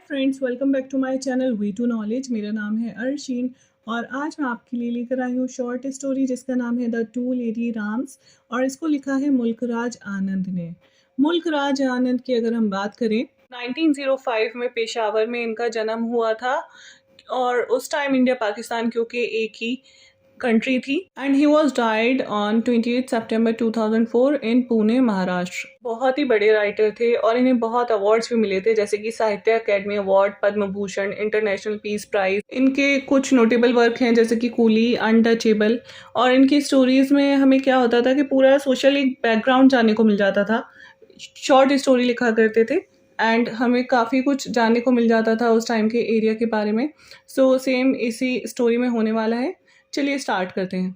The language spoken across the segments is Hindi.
Friends, welcome back to my channel V two knowledge. मेरा नाम है अर्शीन और आज मैं आपके लिए लेकर आई हूँ शॉर्ट स्टोरी जिसका नाम है द टू लेडी राम्स और इसको लिखा है मुल्कराज आनंद ने। मुल्कराज आनंद की अगर हम बात करें, 1905 में पेशावर में इनका जन्म हुआ था और उस टाइम इंडिया पाकिस्तान क्योंकि एक ही कंट्री थी and he was died on 28 सितंबर 2004 इन पुणे, महाराष्ट्र। बहुत ही बड़े राइटर थे और इन्हें बहुत अवार्ड्स भी मिले थे, जैसे कि साहित्य academy award, Padma Bhushan, international peace prize. इनके कुछ नोटेबल वर्क हैं जैसे कि कूली, अनटचेबल। और इनकी स्टोरीज में हमें क्या होता था कि पूरा सोशल एक बैकग्राउंड जानने को मिल जाता था। शॉर्ट स्टोरी लिखा करते थे एंड हमें काफ़ी कुछ जानने को मिल जाता था उस टाइम के एरिया के बारे में। सो सेम इसी स्टोरी में होने वाला है। चलिए स्टार्ट करते हैं।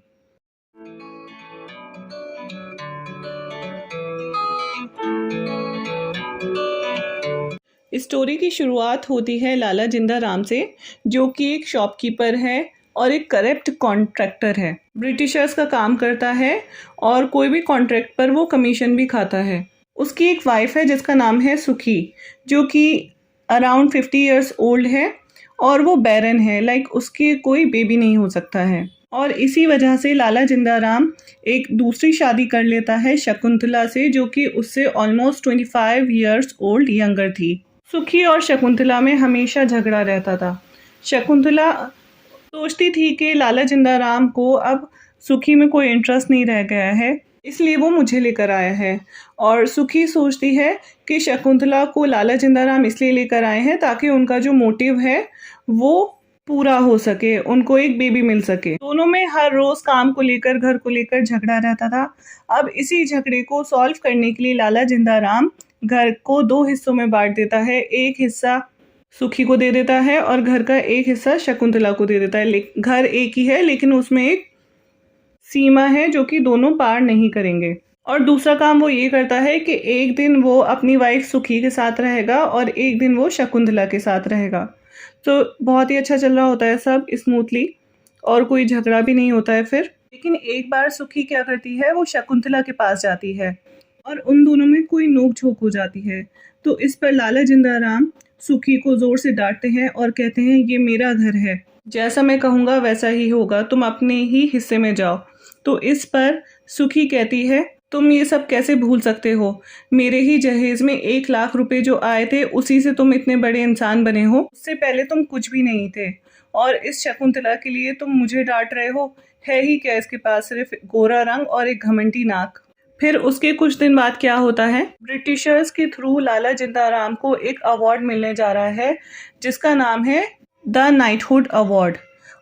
स्टोरी की शुरुआत होती है लाला जिंदा राम से, जो कि एक शॉपकीपर है और एक करप्ट कॉन्ट्रैक्टर है। ब्रिटिशर्स का काम करता है और कोई भी कॉन्ट्रैक्ट पर वो कमीशन भी खाता है। उसकी एक वाइफ है जिसका नाम है सुखी, जो कि अराउंड 50 ईयर्स ओल्ड है और वो बैरन है, लाइक उसकी कोई बेबी नहीं हो सकता है। और इसी वजह से लाला जिंदा राम एक दूसरी शादी कर लेता है शकुंतला से, जो कि उससे ऑलमोस्ट 25 ईयर्स ओल्ड यंगर थी। सुखी और शकुंतला में हमेशा झगड़ा रहता था। शकुंतला सोचती थी कि लाला जिंदा राम को अब सुखी में कोई इंटरेस्ट नहीं रह गया है, इसलिए वो मुझे लेकर आया है। और सुखी सोचती है कि शकुंतला को लाला जिंदा राम इसलिए लेकर आए हैं ताकि उनका जो मोटिव है वो पूरा हो सके, उनको एक बेबी मिल सके। दोनों में हर रोज काम को लेकर, घर को लेकर झगड़ा रहता था। अब इसी झगड़े को सॉल्व करने के लिए लाला जिंदा राम घर को 2 हिस्सों में बांट देता है। एक हिस्सा सुखी को दे देता है और घर का एक हिस्सा शकुंतला को दे देता है। घर एक ही है लेकिन उसमें एक सीमा है जो कि दोनों पार नहीं करेंगे। और दूसरा काम वो ये करता है कि एक दिन वो अपनी वाइफ सुखी के साथ रहेगा और एक दिन वो शकुंतला के साथ रहेगा। तो बहुत ही अच्छा चल रहा होता है सब स्मूथली और कोई झगड़ा भी नहीं होता है फिर। लेकिन एक बार सुखी क्या करती है, वो शकुंतला के पास जाती है और उन दोनों में कोई नोक झोंक हो जाती है। तो इस पर लाला जिंदा राम सुखी को जोर से डांटते हैं और कहते हैं, ये मेरा घर है, जैसा मैं कहूँगा वैसा ही होगा, तुम अपने ही हिस्से में जाओ। तो इस पर सुखी कहती है, तुम ये सब कैसे भूल सकते हो? मेरे ही जहेज में 1 लाख रुपए जो आए थे उसी से तुम इतने बड़े इंसान बने हो, उससे पहले तुम कुछ भी नहीं थे। और इस शकुंतला के लिए तुम मुझे डांट रहे हो? है ही क्या इसके पास, सिर्फ गोरा रंग और एक घमंडी नाक। फिर उसके कुछ दिन बाद क्या होता है, ब्रिटिशर्स के थ्रू लाला जिंदा राम को एक अवार्ड मिलने जा रहा है जिसका नाम है द नाइटहुड अवार्ड।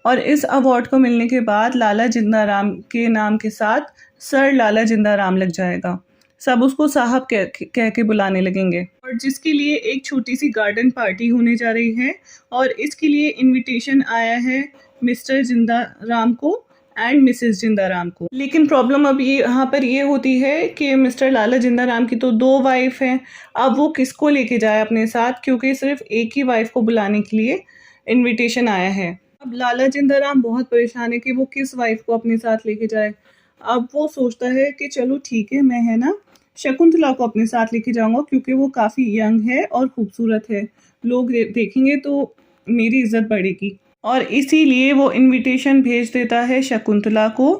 और इस अवार्ड को मिलने के बाद लाला जिंदा राम के नाम के साथ सर लाला जिंदा राम लग जाएगा। सब उसको साहब कह के बुलाने लगेंगे। और जिसके लिए एक छोटी सी गार्डन पार्टी होने जा रही है और इसके लिए इनविटेशन आया है मिस्टर जिंदा राम को एंड मिसेस जिंदा राम को। लेकिन प्रॉब्लम अब ये यहाँ पर ये होती है कि मिस्टर लाला जिंदा राम की तो 2 वाइफ हैं। अब वो किसको लेके जाए अपने साथ, क्योंकि सिर्फ एक ही वाइफ को बुलाने के लिए इनविटेशन आया है। अब लाला जिंदा राम बहुत परेशान है कि वो किस वाइफ को अपने साथ लेके जाए। अब वो सोचता है कि चलो ठीक है, मैं है ना शकुंतला को अपने साथ लेके जाऊंगा, क्योंकि वो काफ़ी यंग है और खूबसूरत है, लोग देखेंगे तो मेरी इज्जत बढ़ेगी। और इसीलिए वो इनविटेशन भेज देता है शकुंतला को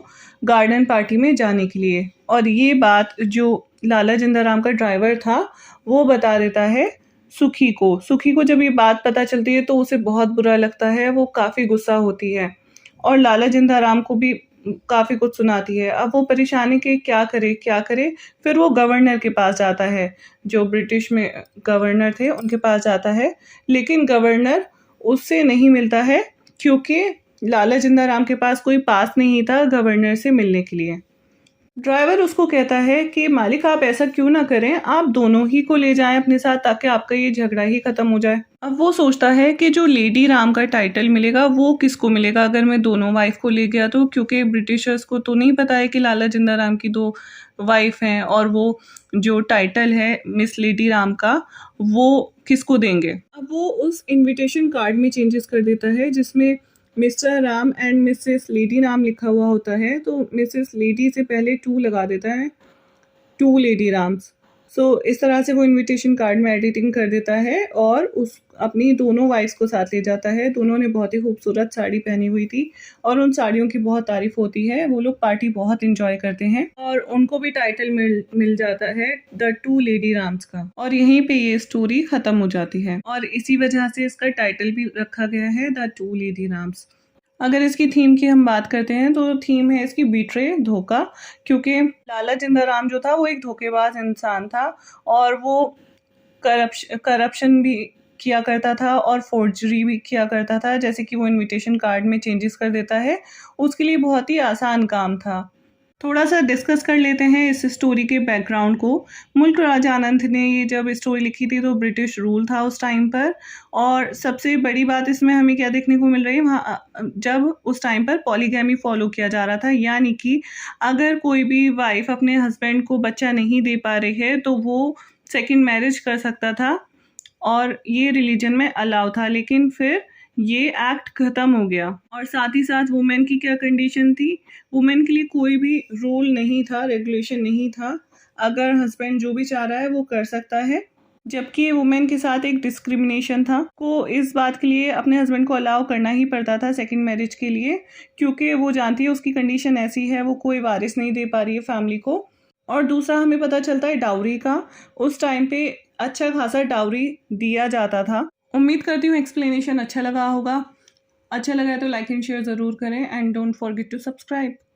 गार्डन पार्टी में जाने के लिए। और ये बात जो लाला जिंदा राम का ड्राइवर था वो बता देता है सुखी को। सुखी को जब ये बात पता चलती है तो उसे बहुत बुरा लगता है, वो काफ़ी गुस्सा होती है और लाला जिंदा राम को भी काफ़ी कुछ सुनाती है। अब वो परेशानी के क्या करे क्या करे। फिर वो गवर्नर के पास जाता है, जो ब्रिटिश में गवर्नर थे उनके पास जाता है, लेकिन गवर्नर उससे नहीं मिलता है क्योंकि लाला जिंदा राम के पास कोई पास नहीं था गवर्नर से मिलने के लिए। ड्राइवर उसको कहता है कि मालिक आप ऐसा क्यों ना करें, आप दोनों ही को ले जाएं अपने साथ ताकि आपका ये झगड़ा ही खत्म हो जाए। अब वो सोचता है कि जो लेडी राम का टाइटल मिलेगा वो किसको मिलेगा अगर मैं दोनों वाइफ को ले गया तो, क्योंकि ब्रिटिशर्स को तो नहीं पता है कि लाला जिंदा राम की 2 वाइफ हैं और वो जो टाइटल है मिस लेडी राम का वो किसको देंगे। अब वो उस इन्विटेशन कार्ड में चेंजेस कर देता है जिसमें mister Ram and Mrs lady Ram लिखा हुआ होता है, तो मिसेस लेडी से पहले 2 लगा देता है, 2 लेडी राम्स। सो इस तरह से वो इनविटेशन कार्ड में एडिटिंग कर देता है और उस अपनी दोनों वाइफ्स को साथ ले जाता है। दोनों ने बहुत ही खूबसूरत साड़ी पहनी हुई थी और उन साड़ियों की बहुत तारीफ होती है। वो लोग पार्टी बहुत एंजॉय करते हैं और उनको भी टाइटल मिल जाता है द टू लेडी राम्स का, और यहीं पे ये स्टोरी खत्म हो जाती है और इसी वजह से इसका टाइटल भी रखा गया है द टू लेडी राम्स। अगर इसकी थीम की हम बात करते हैं तो थीम है इसकी बीट्रे, धोखा, क्योंकि लाला जिंदाराम जो था वो एक धोखेबाज इंसान था और वो करप्शन भी किया करता था और फोर्जरी भी किया करता था, जैसे कि वो इनविटेशन कार्ड में चेंजेस कर देता है। उसके लिए बहुत ही आसान काम था। थोड़ा सा डिस्कस कर लेते हैं इस स्टोरी के बैकग्राउंड को। मुल्क राज आनंद ने ये जब स्टोरी लिखी थी तो ब्रिटिश रूल था उस टाइम पर, और सबसे बड़ी बात इसमें हमें क्या देखने को मिल रही है, वहाँ जब उस टाइम पर पॉलीगैमी फॉलो किया जा रहा था, यानी कि अगर कोई भी वाइफ अपने हस्बैंड को बच्चा नहीं दे पा रही है तो वो सेकंड मैरिज कर सकता था और ये रिलीजन में अलाउ था। लेकिन फिर ये एक्ट खत्म हो गया और साथ ही साथ वुमेन की क्या कंडीशन थी, वुमेन के लिए कोई भी रूल नहीं था, रेगुलेशन नहीं था। अगर हस्बैंड जो भी चाह रहा है वो कर सकता है, जबकि वुमेन के साथ एक डिस्क्रिमिनेशन था। को इस बात के लिए अपने हस्बैंड को अलाउ करना ही पड़ता था सेकंड मैरिज के लिए, क्योंकि वो जानती है उसकी कंडीशन ऐसी है, वो कोई वारिस नहीं दे पा रही है फैमिली को। और दूसरा हमें पता चलता है डाउरी का। उस टाइम पे अच्छा खासा डाउरी दिया जाता था। उम्मीद करती हूँ एक्सप्लेनेशन अच्छा लगा होगा। अच्छा लगा है तो लाइक एंड शेयर ज़रूर करें and don't forget to subscribe.